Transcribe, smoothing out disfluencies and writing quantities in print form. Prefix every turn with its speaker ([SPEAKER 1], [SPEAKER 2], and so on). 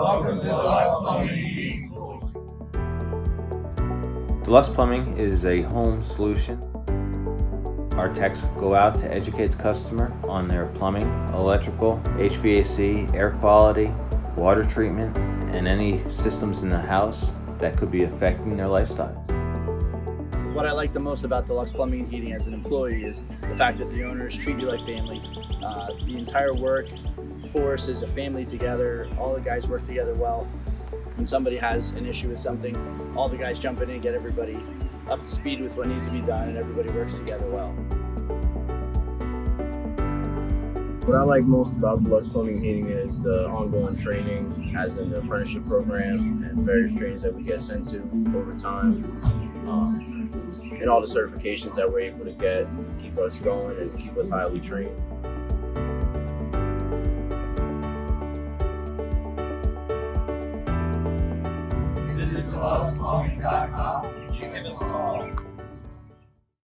[SPEAKER 1] Welcome to Deluxe Plumbing.
[SPEAKER 2] Deluxe Plumbing is a home solution. Our techs go out to educate the customer on their plumbing, electrical, HVAC, air quality, water treatment, and any systems in the house that could be affecting their lifestyle.
[SPEAKER 3] What I like the most about Deluxe Plumbing and Heating as an employee is the fact that the owners treat you like family. The entire workforce is a family together. All the guys work together well. When somebody has an issue with something, all the guys jump in and get everybody up to speed with what needs to be done, and everybody works together well.
[SPEAKER 4] What I like most about Deluxe Plumbing and Heating is the ongoing training, as in the apprenticeship program and various trainings that we get sent to over time, and all the certifications that we're able to get to keep us going and keep us highly trained.
[SPEAKER 1] Visit DeluxePlumbing.com. You can give us a call.